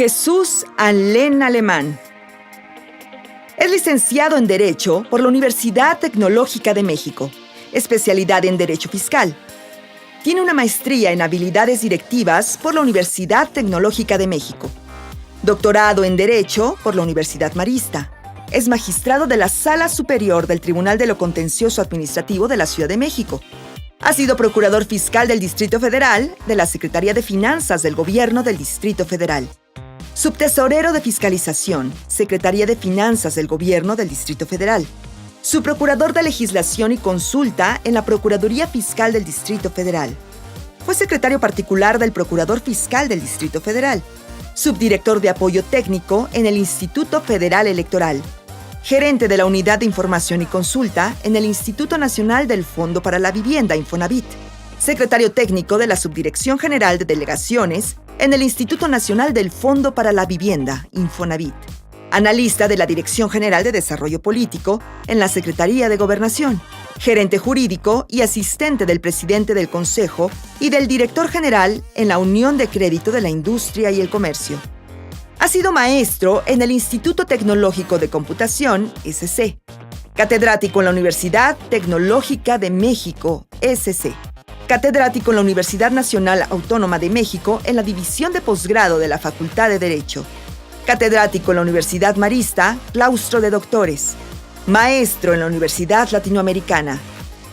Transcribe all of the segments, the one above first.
Jesús Alén Alemán. Es licenciado en Derecho por la Universidad Tecnológica de México, especialidad en Derecho Fiscal. Tiene una maestría en Habilidades Directivas por la Universidad Tecnológica de México. Doctorado en Derecho por la Universidad Marista. Es magistrado de la Sala Superior del Tribunal de lo Contencioso Administrativo de la Ciudad de México. Ha sido Procurador Fiscal del Distrito Federal de la Secretaría de Finanzas del Gobierno del Distrito Federal. Subtesorero de Fiscalización, Secretaría de Finanzas del Gobierno del Distrito Federal. Subprocurador de Legislación y Consulta en la Procuraduría Fiscal del Distrito Federal. Fue secretario particular del Procurador Fiscal del Distrito Federal. Subdirector de Apoyo Técnico en el Instituto Federal Electoral. Gerente de la Unidad de Información y Consulta en el Instituto Nacional del Fondo para la Vivienda, Infonavit. Secretario técnico de la Subdirección General de Delegaciones en el Instituto Nacional del Fondo para la Vivienda, Infonavit. Analista de la Dirección General de Desarrollo Político en la Secretaría de Gobernación. Gerente jurídico y asistente del presidente del Consejo y del director general en la Unión de Crédito de la Industria y el Comercio. Ha sido maestro en el Instituto Tecnológico de Computación, SC. Catedrático en la Universidad Tecnológica de México, SC. Catedrático en la Universidad Nacional Autónoma de México en la División de Posgrado de la Facultad de Derecho. Catedrático en la Universidad Marista, claustro de doctores. Maestro en la Universidad Latinoamericana.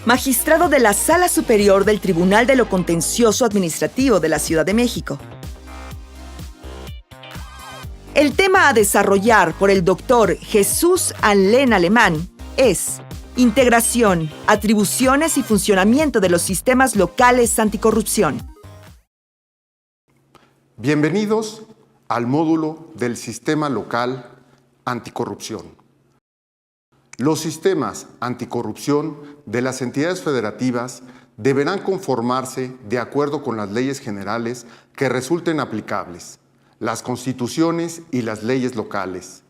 Magistrado de la Sala Superior del Tribunal de lo Contencioso Administrativo de la Ciudad de México. El tema a desarrollar por el doctor Jesús Alén Alemán es integración, atribuciones y funcionamiento de los sistemas locales anticorrupción. Bienvenidos al módulo del Sistema Local Anticorrupción. Los sistemas anticorrupción de las entidades federativas deberán conformarse de acuerdo con las leyes generales que resulten aplicables, las constituciones y las leyes locales.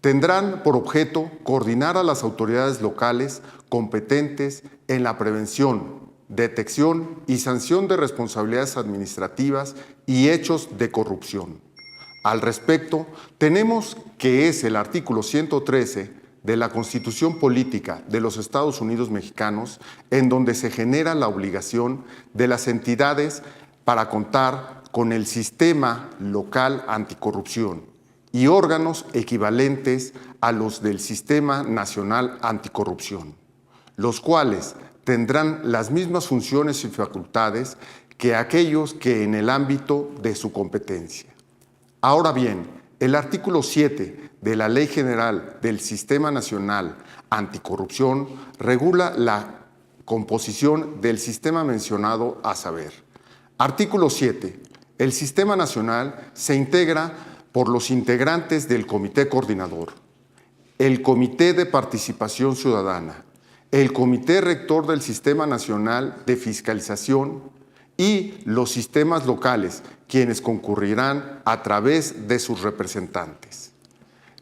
Tendrán por objeto coordinar a las autoridades locales competentes en la prevención, detección y sanción de responsabilidades administrativas y hechos de corrupción. Al respecto, tenemos que es el artículo 113 de la Constitución Política de los Estados Unidos Mexicanos, en donde se genera la obligación de las entidades para contar con el Sistema Local Anticorrupción y órganos equivalentes a los del Sistema Nacional Anticorrupción, los cuales tendrán las mismas funciones y facultades que aquellos que en el ámbito de su competencia. Ahora bien, el artículo 7 de la Ley General del Sistema Nacional Anticorrupción regula la composición del sistema mencionado, a saber: artículo 7. El Sistema Nacional se integra por los integrantes del Comité Coordinador, el Comité de Participación Ciudadana, el Comité Rector del Sistema Nacional de Fiscalización y los sistemas locales, quienes concurrirán a través de sus representantes.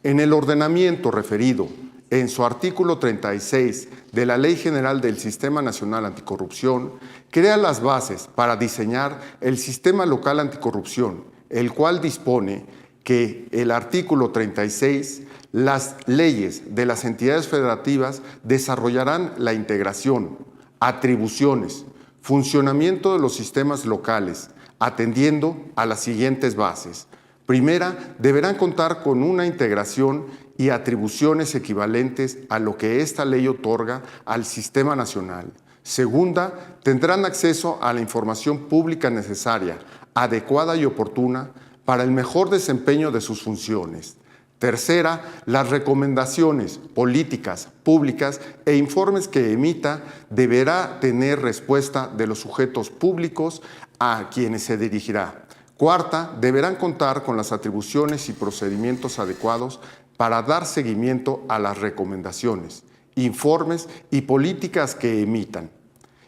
En el ordenamiento referido en su artículo 36 de la Ley General del Sistema Nacional Anticorrupción, crea las bases para diseñar el Sistema Local Anticorrupción, el cual dispone que el artículo 36, las leyes de las entidades federativas desarrollarán la integración, atribuciones, funcionamiento de los sistemas locales, atendiendo a las siguientes bases. Primera, deberán contar con una integración y atribuciones equivalentes a lo que esta ley otorga al Sistema Nacional. Segunda, tendrán acceso a la información pública necesaria, adecuada y oportuna para el mejor desempeño de sus funciones. Tercera, las recomendaciones, políticas públicas e informes que emita deberá tener respuesta de los sujetos públicos a quienes se dirigirá. Cuarta, deberán contar con las atribuciones y procedimientos adecuados para dar seguimiento a las recomendaciones, informes y políticas que emitan.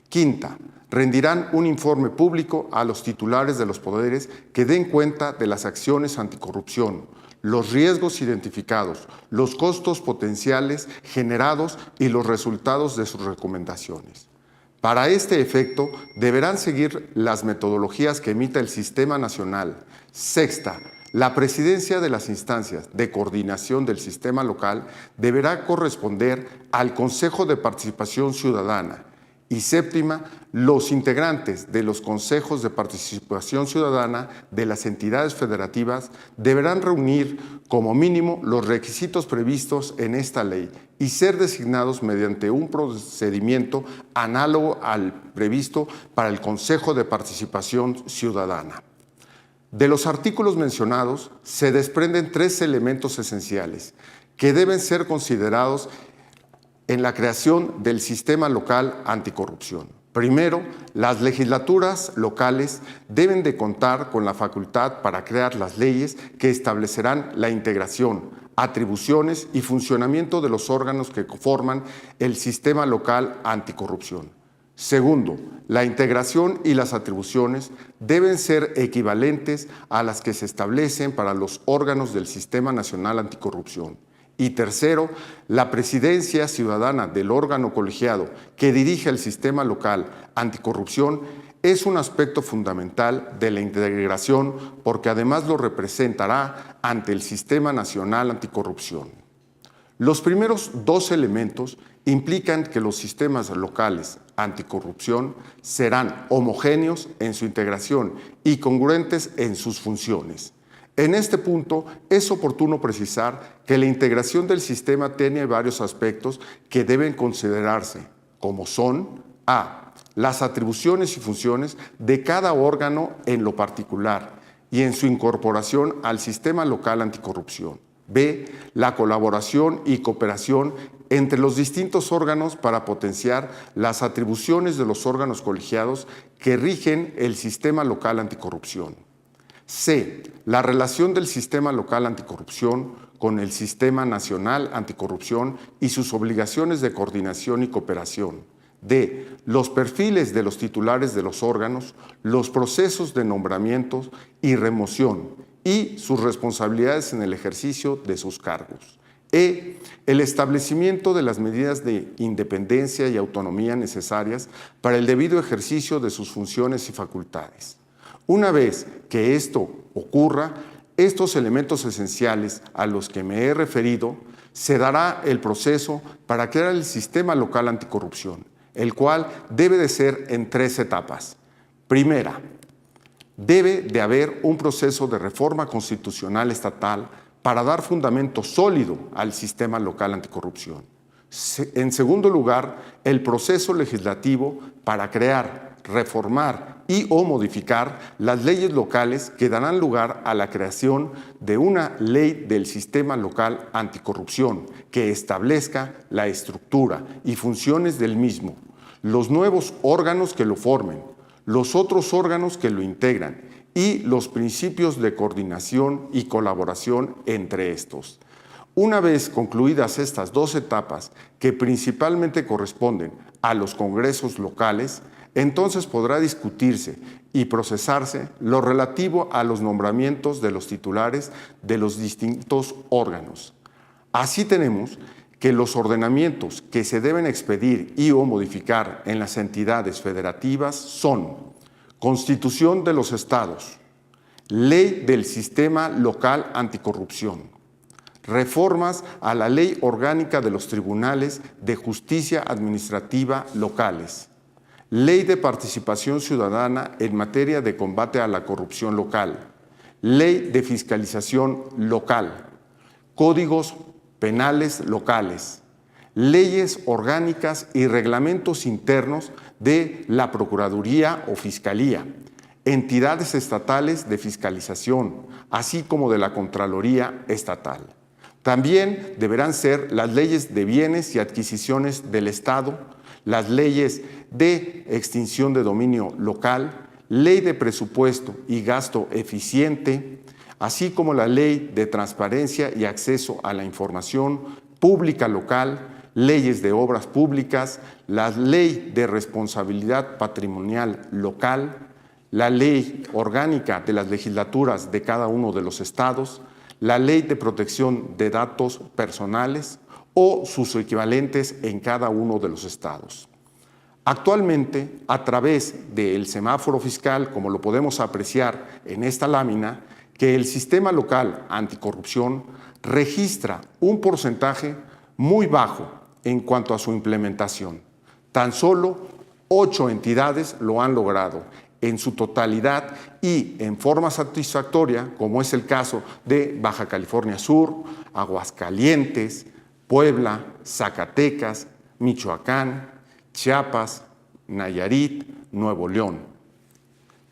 Quinta, rendirán un informe público a los titulares de los poderes que den cuenta de las acciones anticorrupción, los riesgos identificados, los costos potenciales generados y los resultados de sus recomendaciones. Para este efecto, deberán seguir las metodologías que emita el Sistema Nacional. Sexta, La presidencia de las instancias de coordinación del sistema local deberá corresponder al Consejo de Participación Ciudadana. Y séptima, los integrantes de los consejos de participación ciudadana de las entidades federativas deberán reunir como mínimo los requisitos previstos en esta ley y ser designados mediante un procedimiento análogo al previsto para el Consejo de Participación Ciudadana. De los artículos mencionados se desprenden 3 elementos esenciales que deben ser considerados en la creación del sistema local anticorrupción. Primero, las legislaturas locales deben de contar con la facultad para crear las leyes que establecerán la integración, atribuciones y funcionamiento de los órganos que forman el sistema local anticorrupción. Segundo, la integración y las atribuciones deben ser equivalentes a las que se establecen para los órganos del Sistema Nacional Anticorrupción. Y tercero, la presidencia ciudadana del órgano colegiado que dirige el sistema local anticorrupción es un aspecto fundamental de la integración porque además lo representará ante el Sistema Nacional Anticorrupción. Los primeros 2 elementos implican que los sistemas locales anticorrupción serán homogéneos en su integración y congruentes en sus funciones. En este punto es oportuno precisar que la integración del sistema tiene varios aspectos que deben considerarse, como son a. Las atribuciones y funciones de cada órgano en lo particular y en su incorporación al sistema local anticorrupción. B. La colaboración y cooperación entre los distintos órganos para potenciar las atribuciones de los órganos colegiados que rigen el sistema local anticorrupción. C. La relación del sistema local anticorrupción con el sistema nacional anticorrupción y sus obligaciones de coordinación y cooperación. D. Los perfiles de los titulares de los órganos, los procesos de nombramientos y remoción y sus responsabilidades en el ejercicio de sus cargos. E. El establecimiento de las medidas de independencia y autonomía necesarias para el debido ejercicio de sus funciones y facultades. Una vez que esto ocurra, estos elementos esenciales a los que me he referido, se dará el proceso para crear el sistema local anticorrupción, el cual debe de ser en 3 etapas. Primera, debe de haber un proceso de reforma constitucional estatal para dar fundamento sólido al sistema local anticorrupción. En segundo lugar, el proceso legislativo para crear, reformar y o modificar las leyes locales que darán lugar a la creación de una ley del sistema local anticorrupción que establezca la estructura y funciones del mismo, los nuevos órganos que lo formen, los otros órganos que lo integran y los principios de coordinación y colaboración entre estos. Una vez concluidas estas 2 etapas, que principalmente corresponden a los congresos locales, entonces podrá discutirse y procesarse lo relativo a los nombramientos de los titulares de los distintos órganos. Así tenemos que los ordenamientos que se deben expedir y o modificar en las entidades federativas son Constitución de los Estados, Ley del Sistema Local Anticorrupción, reformas a la Ley Orgánica de los Tribunales de Justicia Administrativa Locales, Ley de Participación Ciudadana en materia de combate a la corrupción local, Ley de Fiscalización Local, Códigos penales locales, leyes orgánicas y reglamentos internos de la Procuraduría o Fiscalía, entidades estatales de fiscalización, así como de la Contraloría Estatal. También deberán ser las leyes de bienes y adquisiciones del Estado, las leyes de extinción de dominio local, ley de presupuesto y gasto eficiente, así como la ley de transparencia y acceso a la información pública local, leyes de obras públicas, la ley de responsabilidad patrimonial local, la ley orgánica de las legislaturas de cada uno de los estados, la ley de protección de datos personales o sus equivalentes en cada uno de los estados. Actualmente, a través del semáforo fiscal, como lo podemos apreciar en esta lámina, que el sistema local anticorrupción registra un porcentaje muy bajo en cuanto a su implementación. Tan solo 8 entidades lo han logrado en su totalidad y en forma satisfactoria, como es el caso de Baja California Sur, Aguascalientes, Puebla, Zacatecas, Michoacán, Chiapas, Nayarit, Nuevo León.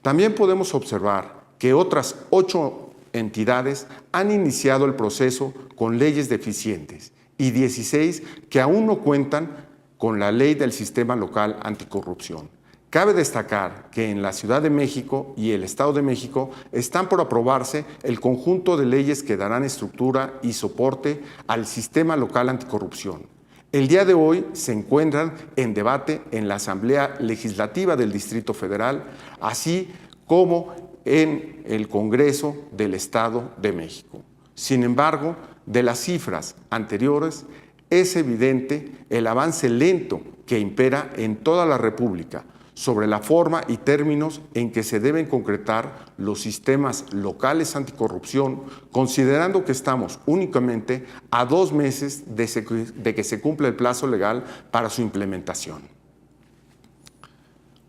También podemos observar que otras 8 entidades han iniciado el proceso con leyes deficientes y 16 que aún no cuentan con la ley del sistema local anticorrupción. Cabe destacar que en la Ciudad de México y el Estado de México están por aprobarse el conjunto de leyes que darán estructura y soporte al sistema local anticorrupción. El día de hoy se encuentran en debate en la Asamblea Legislativa del Distrito Federal, así como en el Congreso del Estado de México. Sin embargo, de las cifras anteriores, es evidente el avance lento que impera en toda la República sobre la forma y términos en que se deben concretar los sistemas locales anticorrupción, considerando que estamos únicamente a 2 meses de que se cumpla el plazo legal para su implementación.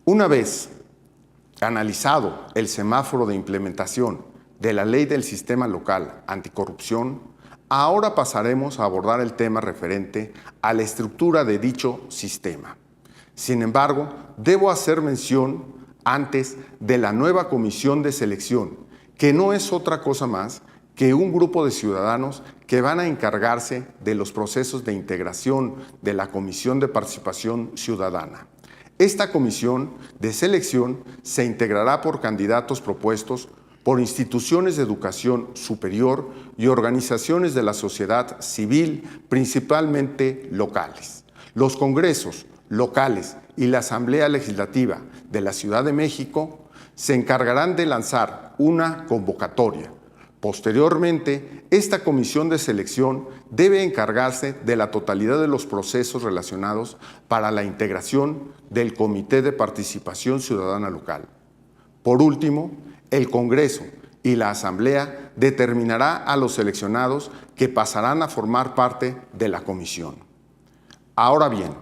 Una vez analizado el semáforo de implementación de la ley del sistema local anticorrupción, ahora pasaremos a abordar el tema referente a la estructura de dicho sistema. Sin embargo, debo hacer mención antes de la nueva comisión de selección, que no es otra cosa más que un grupo de ciudadanos que van a encargarse de los procesos de integración de la Comisión de Participación Ciudadana. Esta comisión de selección se integrará por candidatos propuestos por instituciones de educación superior y organizaciones de la sociedad civil, principalmente locales. Los congresos locales y la Asamblea Legislativa de la Ciudad de México se encargarán de lanzar una convocatoria. Posteriormente, esta comisión de selección debe encargarse de la totalidad de los procesos relacionados para la integración del Comité de Participación Ciudadana Local. Por último, el Congreso y la Asamblea determinará a los seleccionados que pasarán a formar parte de la comisión. Ahora bien,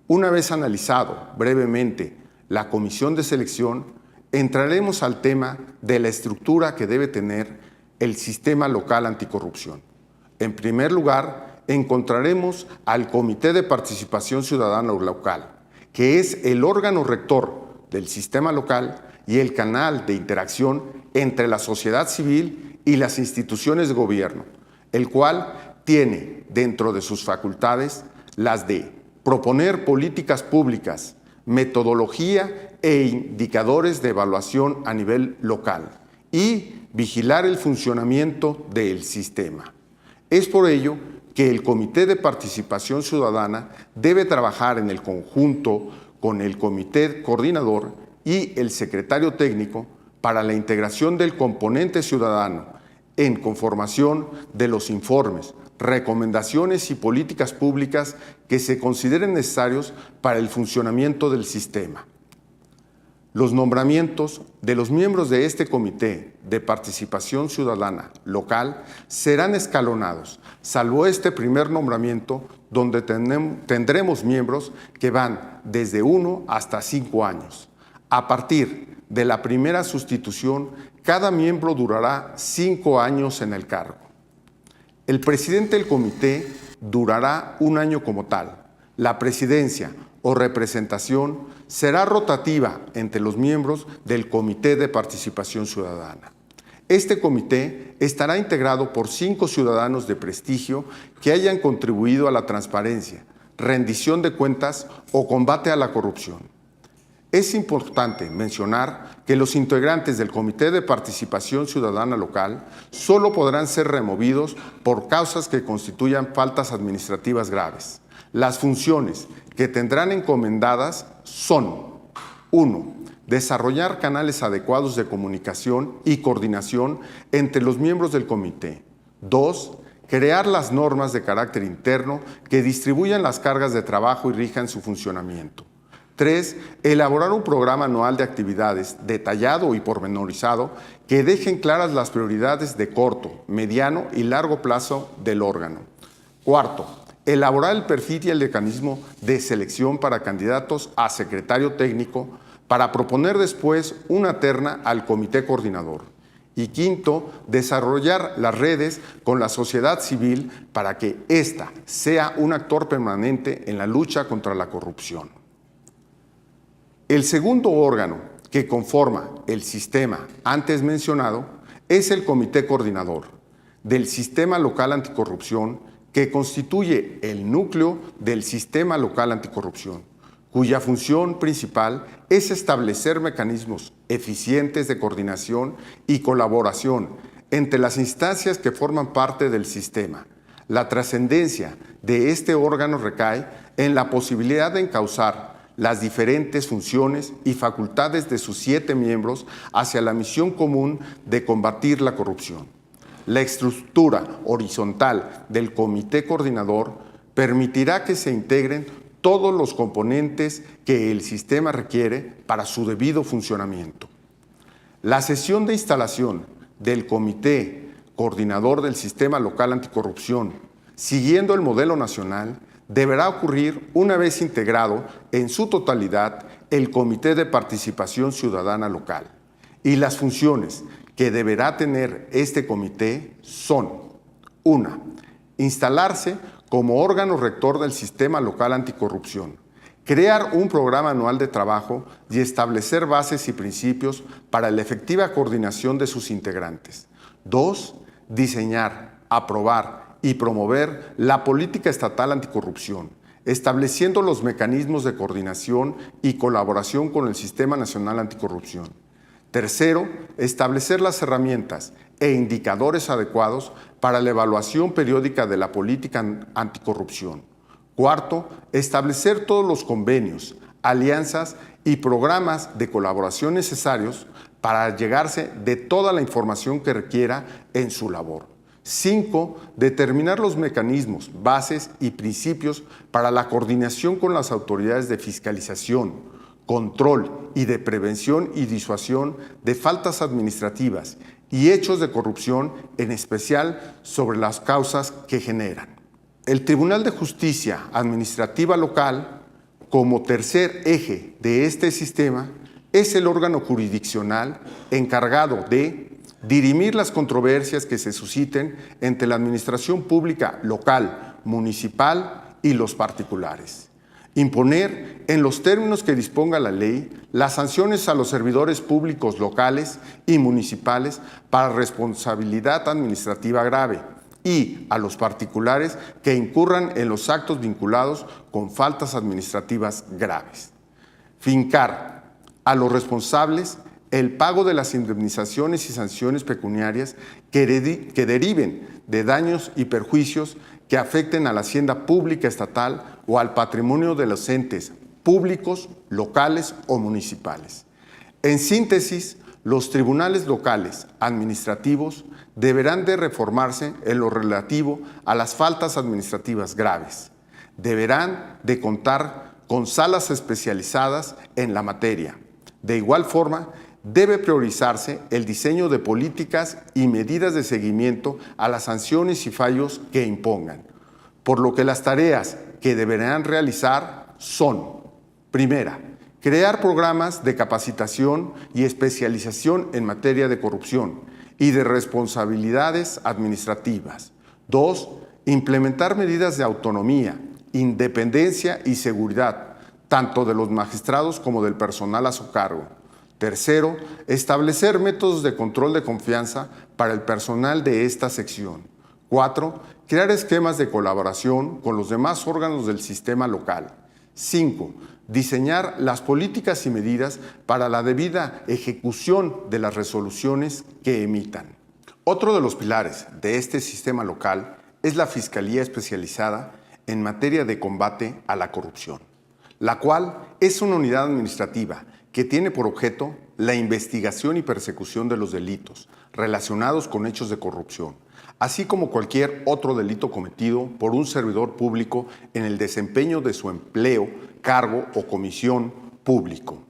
una vez analizado brevemente la comisión de selección, entraremos al tema de la estructura que debe tener el sistema local anticorrupción. En primer lugar, encontraremos al Comité de Participación Ciudadana Local, que es el órgano rector del sistema local y el canal de interacción entre la sociedad civil y las instituciones de gobierno, el cual tiene dentro de sus facultades las de proponer políticas públicas, metodología e indicadores de evaluación a nivel local y vigilar el funcionamiento del sistema. Es por ello que el Comité de Participación Ciudadana debe trabajar en el conjunto con el Comité Coordinador y el Secretario Técnico para la integración del componente ciudadano en conformación de los informes, recomendaciones y políticas públicas que se consideren necesarios para el funcionamiento del sistema. Los nombramientos de los miembros de este Comité de Participación Ciudadana Local serán escalonados, salvo este primer nombramiento donde tendremos miembros que van desde 1 hasta 5 años. A partir de la primera sustitución, cada miembro durará 5 años en el cargo. El presidente del comité durará 1 año como tal. La presidencia o representación será rotativa entre los miembros del Comité de Participación Ciudadana. Este comité estará integrado por 5 ciudadanos de prestigio que hayan contribuido a la transparencia, rendición de cuentas o combate a la corrupción. Es importante mencionar que los integrantes del Comité de Participación Ciudadana Local solo podrán ser removidos por causas que constituyan faltas administrativas graves. Las funciones que tendrán encomendadas son: 1. Desarrollar canales adecuados de comunicación y coordinación entre los miembros del comité. 2. Crear las normas de carácter interno que distribuyan las cargas de trabajo y rijan su funcionamiento. 3. Elaborar un programa anual de actividades detallado y pormenorizado que dejen claras las prioridades de corto, mediano y largo plazo del órgano. 4. Elaborar el perfil y el mecanismo de selección para candidatos a secretario técnico para proponer después una terna al comité coordinador. Y 5. Desarrollar las redes con la sociedad civil para que ésta sea un actor permanente en la lucha contra la corrupción. El segundo órgano que conforma el sistema antes mencionado es el Comité Coordinador del Sistema Local Anticorrupción, que constituye el núcleo del Sistema Local Anticorrupción, cuya función principal es establecer mecanismos eficientes de coordinación y colaboración entre las instancias que forman parte del sistema. La trascendencia de este órgano recae en la posibilidad de encauzar las diferentes funciones y facultades de sus 7 miembros hacia la misión común de combatir la corrupción. La estructura horizontal del Comité Coordinador permitirá que se integren todos los componentes que el sistema requiere para su debido funcionamiento. La sesión de instalación del Comité Coordinador del Sistema Local Anticorrupción, siguiendo el modelo nacional, deberá ocurrir una vez integrado en su totalidad el Comité de Participación Ciudadana Local. Y las funciones que deberá tener este comité son: 1. Instalarse como órgano rector del Sistema Local Anticorrupción, crear un programa anual de trabajo y establecer bases y principios para la efectiva coordinación de sus integrantes. 2. Diseñar, aprobar y promover la política estatal anticorrupción, estableciendo los mecanismos de coordinación y colaboración con el Sistema Nacional Anticorrupción. Tercero, establecer las herramientas e indicadores adecuados para la evaluación periódica de la política anticorrupción. Cuarto, establecer todos los convenios, alianzas y programas de colaboración necesarios para llegarse de toda la información que requiera en su labor. 5. Determinar los mecanismos, bases y principios para la coordinación con las autoridades de fiscalización, control y de prevención y disuasión de faltas administrativas y hechos de corrupción, en especial sobre las causas que generan. El Tribunal de Justicia Administrativa Local, como tercer eje de este sistema, es el órgano jurisdiccional encargado de dirimir las controversias que se susciten entre la administración pública local, municipal y los particulares. Imponer, en los términos que disponga la ley, las sanciones a los servidores públicos locales y municipales para responsabilidad administrativa grave y a los particulares que incurran en los actos vinculados con faltas administrativas graves. Fincar a los responsables el pago de las indemnizaciones y sanciones pecuniarias que deriven de daños y perjuicios que afecten a la hacienda pública estatal o al patrimonio de los entes públicos, locales o municipales. En síntesis, los tribunales locales administrativos deberán de reformarse en lo relativo a las faltas administrativas graves. Deberán de contar con salas especializadas en la materia. De igual forma, debe priorizarse el diseño de políticas y medidas de seguimiento a las sanciones y fallos que impongan, por lo que las tareas que deberán realizar son: primera, crear programas de capacitación y especialización en materia de corrupción y de responsabilidades administrativas. 2. Implementar medidas de autonomía, independencia y seguridad, tanto de los magistrados como del personal a su cargo. Tercero, establecer métodos de control de confianza para el personal de esta sección. 4. Crear esquemas de colaboración con los demás órganos del sistema local. 5. Diseñar las políticas y medidas para la debida ejecución de las resoluciones que emitan. Otro de los pilares de este sistema local es la Fiscalía Especializada en materia de combate a la corrupción, la cual es una unidad administrativa que tiene por objeto la investigación y persecución de los delitos relacionados con hechos de corrupción, así como cualquier otro delito cometido por un servidor público en el desempeño de su empleo, cargo o comisión público.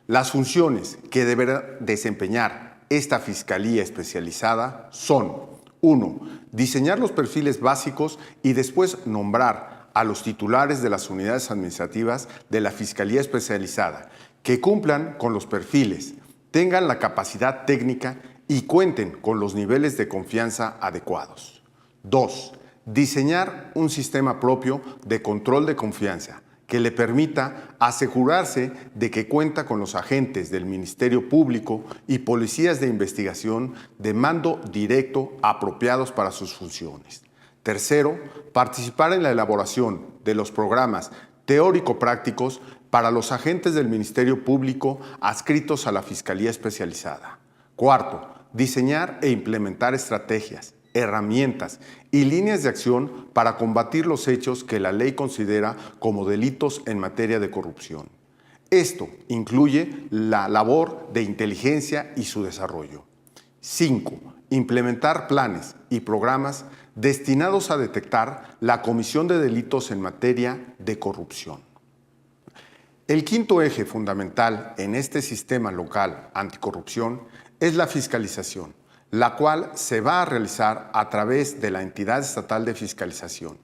Las funciones que deberá desempeñar esta Fiscalía Especializada son: 1. Diseñar los perfiles básicos y después nombrar a los titulares de las unidades administrativas de la Fiscalía Especializada, que cumplan con los perfiles, tengan la capacidad técnica y cuenten con los niveles de confianza adecuados. 2. Diseñar un sistema propio de control de confianza que le permita asegurarse de que cuenta con los agentes del Ministerio Público y policías de investigación de mando directo apropiados para sus funciones. Tercero, participar en la elaboración de los programas teórico-prácticos para los agentes del Ministerio Público adscritos a la Fiscalía Especializada. Cuarto, diseñar e implementar estrategias, herramientas y líneas de acción para combatir los hechos que la ley considera como delitos en materia de corrupción. Esto incluye la labor de inteligencia y su desarrollo. 5. Implementar planes y programas destinados a detectar la comisión de delitos en materia de corrupción. El quinto eje fundamental en este sistema local anticorrupción es la fiscalización, la cual se va a realizar a través de la entidad estatal de fiscalización,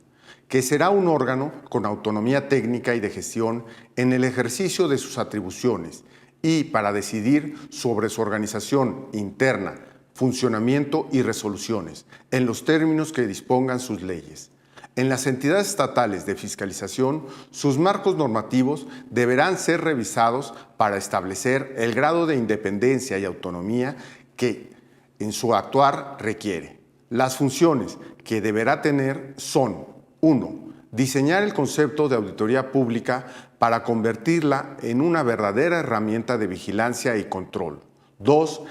que será un órgano con autonomía técnica y de gestión en el ejercicio de sus atribuciones y para decidir sobre su organización interna, funcionamiento y resoluciones, en los términos que dispongan sus leyes. En las entidades estatales de fiscalización, sus marcos normativos deberán ser revisados para establecer el grado de independencia y autonomía que en su actuar requiere. Las funciones que deberá tener son: 1. Diseñar el concepto de auditoría pública para convertirla en una verdadera herramienta de vigilancia y control. 2.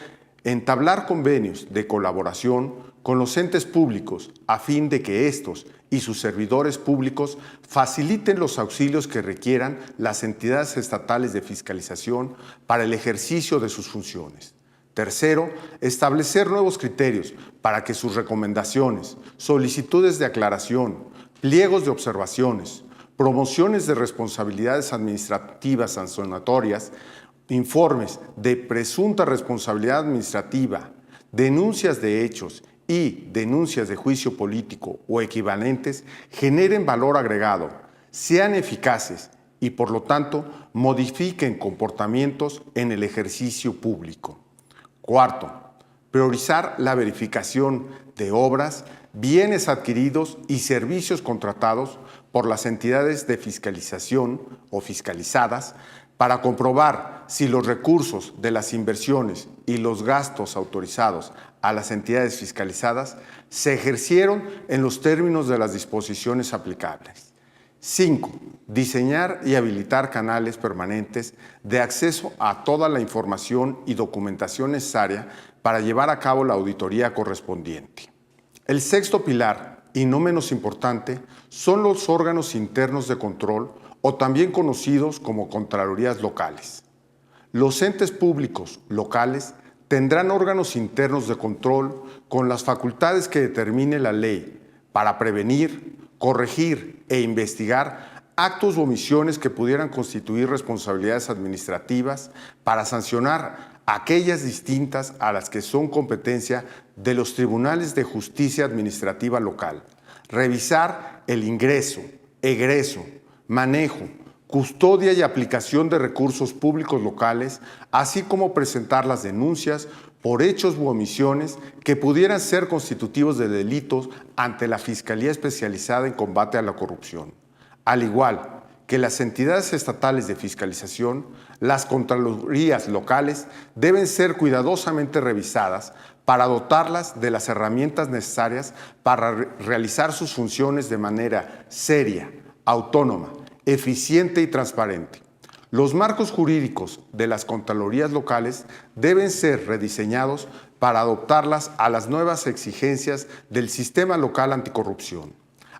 Entablar convenios de colaboración con los entes públicos a fin de que estos y sus servidores públicos faciliten los auxilios que requieran las entidades estatales de fiscalización para el ejercicio de sus funciones. Tercero, establecer nuevos criterios para que sus recomendaciones, solicitudes de aclaración, pliegos de observaciones, promociones de responsabilidades administrativas sancionatorias, informes de presunta responsabilidad administrativa, denuncias de hechos y denuncias de juicio político o equivalentes generen valor agregado, sean eficaces y, por lo tanto, modifiquen comportamientos en el ejercicio público. Cuarto, priorizar la verificación de obras, bienes adquiridos y servicios contratados por las entidades de fiscalización o fiscalizadas para comprobar si los recursos de las inversiones y los gastos autorizados a las entidades fiscalizadas se ejercieron en los términos de las disposiciones aplicables. 5. Diseñar y habilitar canales permanentes de acceso a toda la información y documentación necesaria para llevar a cabo la auditoría correspondiente. El sexto pilar, y no menos importante, son los órganos internos de control o también conocidos como contralorías locales. Los entes públicos locales tendrán órganos internos de control con las facultades que determine la ley para prevenir, corregir e investigar actos o omisiones que pudieran constituir responsabilidades administrativas, para sancionar aquellas distintas a las que son competencia de los tribunales de justicia administrativa local, revisar el ingreso, egreso, manejo, custodia y aplicación de recursos públicos locales, así como presentar las denuncias por hechos u omisiones que pudieran ser constitutivos de delitos ante la Fiscalía Especializada en Combate a la Corrupción. Al igual que las entidades estatales de fiscalización, las contralorías locales deben ser cuidadosamente revisadas para dotarlas de las herramientas necesarias para realizar sus funciones de manera seria, autónoma, eficiente y transparente. Los marcos jurídicos de las contralorías locales deben ser rediseñados para adoptarlas a las nuevas exigencias del sistema local anticorrupción.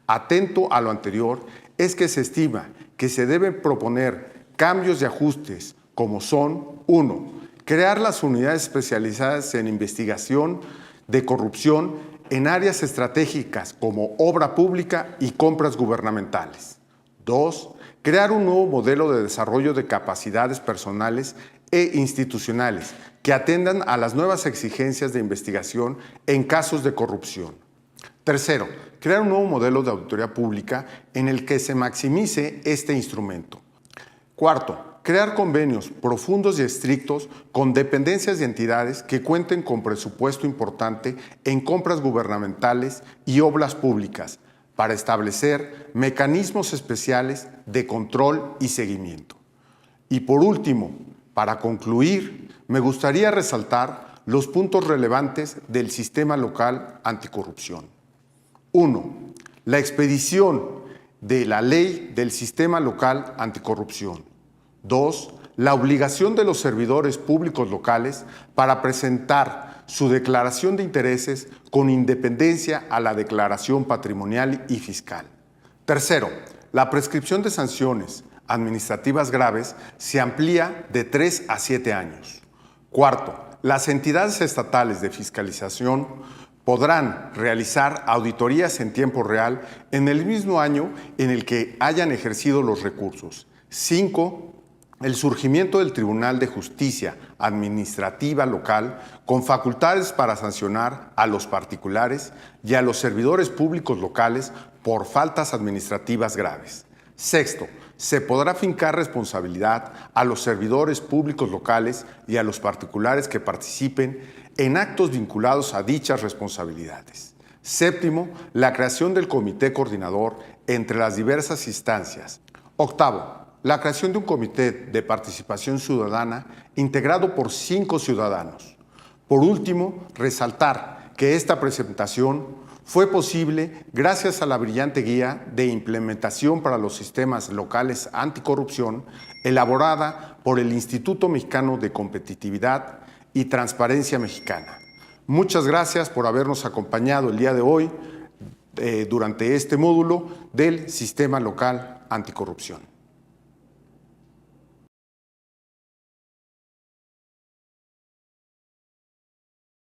Atento a lo anterior, es que se estima que se deben proponer cambios y ajustes como son: 1. Crear las unidades especializadas en investigación de corrupción en áreas estratégicas como obra pública y compras gubernamentales. 2. crear un nuevo modelo de desarrollo de capacidades personales e institucionales que atiendan a las nuevas exigencias de investigación en casos de corrupción. Tercero, crear un nuevo modelo de auditoría pública en el que se maximice este instrumento. Cuarto, crear convenios profundos y estrictos con dependencias y entidades que cuenten con presupuesto importante en compras gubernamentales y obras públicas para establecer mecanismos especiales de control y seguimiento. Y por último, para concluir, me gustaría resaltar los puntos relevantes del sistema local anticorrupción. 1. La expedición de la ley del sistema local anticorrupción. 2. La obligación de los servidores públicos locales para presentar su declaración de intereses con independencia a la declaración patrimonial y fiscal. Tercero, la prescripción de sanciones administrativas graves se amplía de 3 a 7 años. Cuarto, las entidades estatales de fiscalización podrán realizar auditorías en tiempo real en el mismo año en el que hayan ejercido los recursos. 5. El surgimiento del Tribunal de Justicia Administrativa Local con facultades para sancionar a los particulares y a los servidores públicos locales por faltas administrativas graves. Sexto, se podrá fincar responsabilidad a los servidores públicos locales y a los particulares que participen en actos vinculados a dichas responsabilidades. Séptimo, la creación del comité coordinador entre las diversas instancias. Octavo, la creación de un comité de participación ciudadana integrado por 5 ciudadanos. Por último, resaltar que esta presentación fue posible gracias a la brillante guía de implementación para los sistemas locales anticorrupción elaborada por el Instituto Mexicano de Competitividad y Transparencia Mexicana. Muchas gracias por habernos acompañado el día de hoy durante este módulo del Sistema Local Anticorrupción.